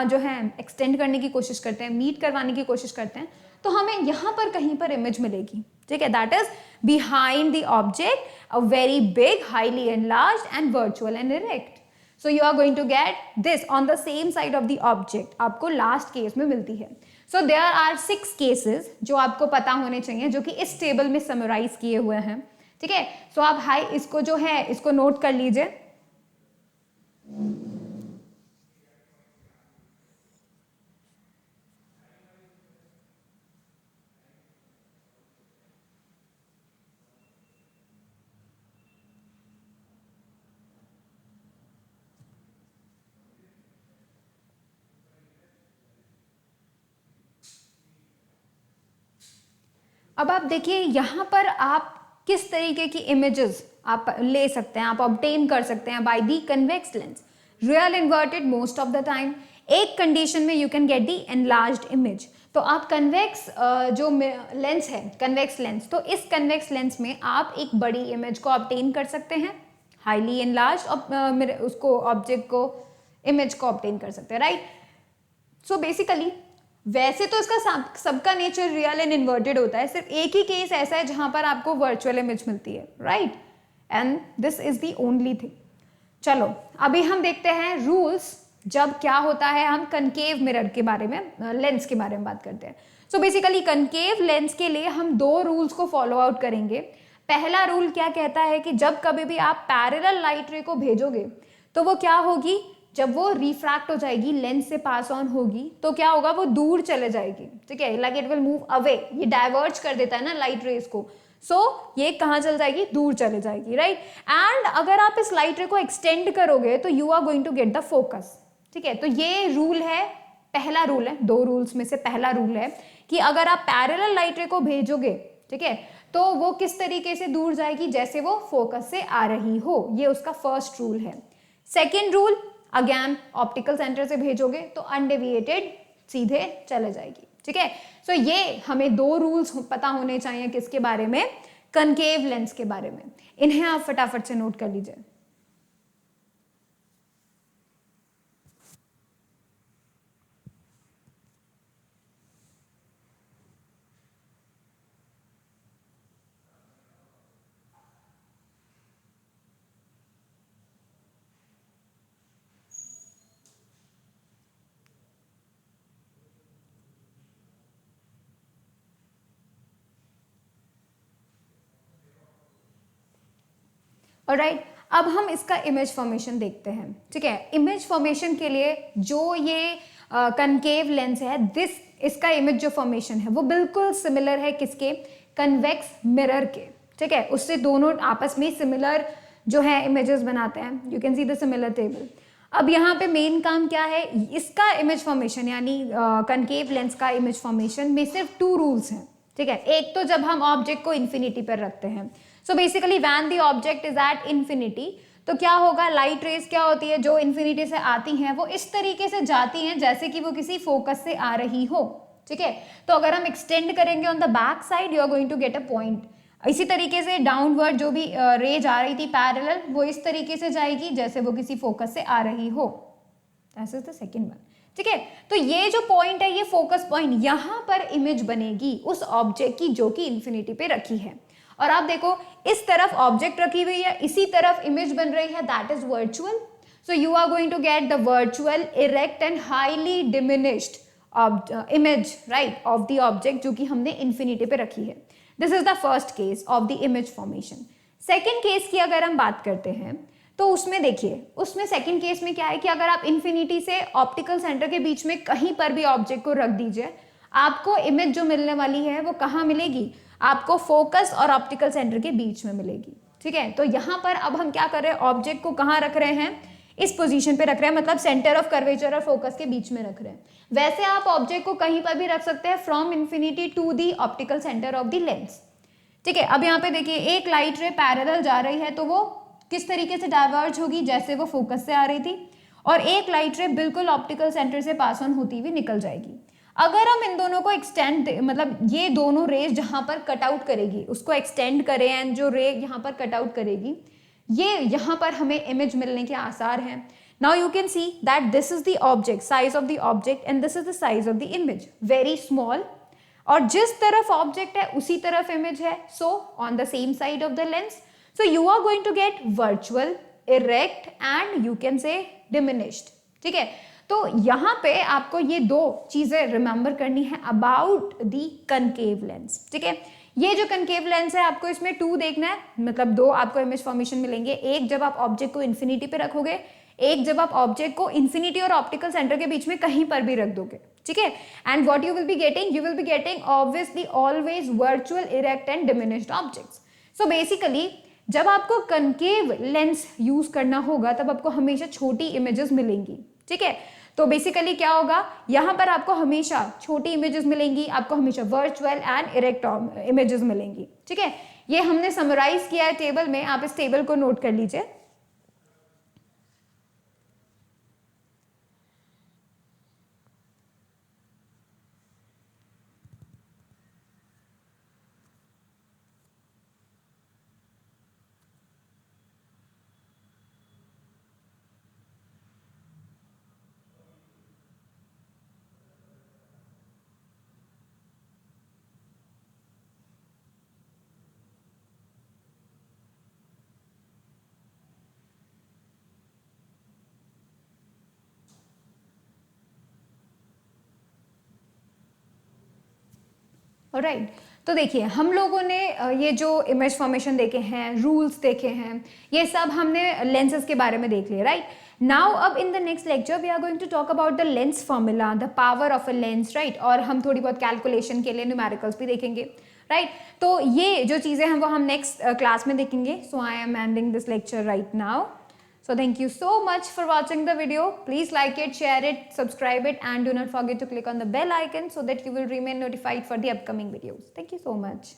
जो है एक्सटेंड करने की कोशिश करते हैं, मीट करवाने की कोशिश करते हैं, तो हमें यहाँ पर कहीं पर इमेज मिलेगी, ठीक है, that is behind the object a very big, highly enlarged and virtual and erect. So you are going to get this on the same side of the object, आपको लास्ट केस में मिलती है. So there are 6 cases जो आपको पता होने चाहिए, जो कि इस टेबल में समराइज किए हुए हैं, ठीक है. सो आप हाई इसको जो है इसको नोट कर लीजिए. अब आप देखिए यहाँ पर आप किस तरीके की इमेजेस आप ले सकते हैं, आप ऑब्टेन कर सकते हैं by the convex lens. Real inverted most of the time. एक कंडीशन में you can get the enlarged image. तो आप कन्वेक्स जो लेंस है, कन्वेक्स लेंस, तो इस कन्वेक्स लेंस में आप एक बड़ी इमेज को ऑब्टेन कर सकते हैं, हाईली एनलार्ज्ड उसको ऑब्जेक्ट को इमेज को ऑब्टेन कर सकते हैं, राइट. सो बेसिकली वैसे तो इसका सबका नेचर रियल एंड इन्वर्टेड होता है, सिर्फ एक ही केस ऐसा है जहां पर आपको वर्चुअल इमेज मिलती है, right, and this is the only thing. चलो अभी हम देखते हैं रूल्स जब क्या होता है, हम कनकेव मिरर के बारे में, लेंस के बारे में बात करते हैं. सो बेसिकली कनकेव लेंस के लिए हम 2 रूल्स को फॉलो आउट करेंगे. पहला रूल क्या कहता है कि जब कभी भी आप पैरेलल लाइट रे को भेजोगे तो वो क्या होगी, जब वो रिफ्रैक्ट हो जाएगी, लेंस से पास ऑन होगी, तो क्या होगा, वो दूर चले जाएगी, ठीक है, like it will move away. ये डाइवर्ज कर देता है ना लाइट रेज को. सो ये कहाँ चल जाएगी, दूर चले जाएगी, राइट. एंड अगर आप इस लाइट रे को एक्सटेंड करोगे तो you are going to get the focus, ठीक है. तो ये रूल है, पहला रूल है, 2 रूल्स में से पहला रूल है कि अगर आप पैरेलल लाइट रे को भेजोगे, ठीक है, तो वो किस तरीके से दूर जाएगी, जैसे वो फोकस से आ रही हो. ये उसका फर्स्ट रूल है. Second rule, again optical centre से भेजोगे तो अनडेविएटेड सीधे चले जाएगी, ठीक है. सो ये हमें 2 रूल्स पता होने चाहिए किसके बारे में, कनकेव लेंस के बारे में. इन्हें आप फटाफट से नोट कर लीजिए. ऑलराइट, अब हम इसका इमेज फॉर्मेशन देखते हैं, ठीक है. इमेज फॉर्मेशन के लिए जो ये कनकेव लेंस है, इसका इमेज जो फॉर्मेशन है वो बिल्कुल सिमिलर है किसके, कन्वेक्स मिरर के, ठीक है. उससे दोनों आपस में सिमिलर जो है इमेजेस बनाते हैं. You can see the similar table. अब यहाँ पे मेन काम क्या है, इसका इमेज फॉर्मेशन यानी कनकेव लेंस का इमेज फॉर्मेशन में सिर्फ 2 रूल्स हैं, ठीक है. एक तो जब हम ऑब्जेक्ट को इन्फिनिटी पर रखते हैं. So basically when the object is at infinity, तो क्या होगा, लाइट रेज क्या होती है जो इन्फिनिटी से आती हैं, वो इस तरीके से जाती हैं जैसे कि वो किसी फोकस से आ रही हो, ठीक है. तो अगर हम एक्सटेंड करेंगे on the back side, you are going to get a point. इसी तरीके से डाउनवर्ड जो भी रेज आ रही थी पैरेलल, वो इस तरीके से जाएगी जैसे वो किसी फोकस से आ रही हो. This is the second one, ठीक है. तो ये जो पॉइंट है, ये फोकस पॉइंट, यहां पर इमेज बनेगी उस ऑब्जेक्ट की जो कि इन्फिनिटी पे रखी है. और आप देखो इस तरफ ऑब्जेक्ट रखी हुई है, इसी तरफ इमेज बन रही है, that is virtual. So you are going to get the virtual erect and highly diminished image, right, of the object जो कि हमने इन्फिनिटी पे रखी है. This is the first case of the image formation. Second case की अगर हम बात करते हैं तो उसमें देखिए, उसमें सेकेंड केस में क्या है कि अगर आप इन्फिनिटी से ऑप्टिकल सेंटर के बीच में कहीं पर भी ऑब्जेक्ट को रख दीजिए, आपको इमेज जो मिलने वाली है वो कहाँ मिलेगी, आपको फोकस और ऑप्टिकल सेंटर के बीच में मिलेगी, ठीक है. तो यहाँ पर अब हम क्या कर रहे हैं, ऑब्जेक्ट को कहाँ रख रहे हैं, इस पोजीशन पे रख रहे हैं, मतलब सेंटर ऑफ कर्वेचर और फोकस के बीच में रख रहे हैं. वैसे आप ऑब्जेक्ट को कहीं पर भी रख सकते हैं from infinity to the optical centre of the lens, ठीक है. अब यहाँ पे देखिए एक लाइट रे पैरेलल जा रही है तो वो किस तरीके से डाइवर्ज होगी, जैसे वो फोकस से आ रही थी, और एक लाइट रे बिल्कुल ऑप्टिकल सेंटर से पास ऑन होती हुई निकल जाएगी. अगर हम इन दोनों को एक्सटेंड, मतलब ये दोनों रेज जहां पर कट आउट करेगी उसको एक्सटेंड करें एंड जो रे यहाँ पर कट आउट करेगी ये यहाँ पर हमें इमेज मिलने के आसार हैं. Now you can see that this is the object, size of the object and this is the size of the image, very small. और जिस तरफ ऑब्जेक्ट है उसी तरफ इमेज है, so on the same side of the lens. So you are going to get virtual, erect and you can say diminished. ठीक है, तो यहाँ पे आपको ये दो चीजें रिमेंबर करनी है अबाउट दी कनकेव लेंस. ठीक है, ये जो कनकेव लेंस है आपको इसमें 2 देखना है, मतलब 2 आपको इमेज फॉर्मेशन मिलेंगे. एक जब आप ऑब्जेक्ट को इन्फिनिटी पे रखोगे, एक जब आप ऑब्जेक्ट को इन्फिनिटी और ऑप्टिकल सेंटर के बीच में कहीं पर भी रख दोगे. ठीक है, and what you will be getting, you will be getting obviously always virtual, erect and diminished objects. So basically जब आपको कनकेव लेंस यूज करना होगा तब आपको हमेशा छोटी इमेजेस मिलेंगी. ठीक है, तो बेसिकली क्या होगा, यहां पर आपको हमेशा छोटी इमेजेस मिलेंगी, आपको हमेशा वर्चुअल एंड इरेक्ट इमेजेस मिलेंगी. ठीक है, ये हमने समराइज किया है टेबल में, आप इस टेबल को नोट कर लीजिए. ऑलराइट, तो देखिए हम लोगों ने ये जो इमेज फॉर्मेशन देखे हैं, रूल्स देखे हैं, ये सब हमने लेंसेज के बारे में देख लिया. राइट, नाउ अब in the next lecture we are going to talk about the lens formula, the power of a lens. Right, और हम थोड़ी बहुत कैलकुलेशन के लिए न्यूमेरिकल्स भी देखेंगे. राइट, तो ये जो चीज़ें हैं वो हम नेक्स्ट क्लास में देखेंगे. So I am ending this lecture right now. So thank you so much for watching the video. Please like it, share it, subscribe it, and do not forget to click on the bell icon so that you will remain notified for the upcoming videos. Thank you so much.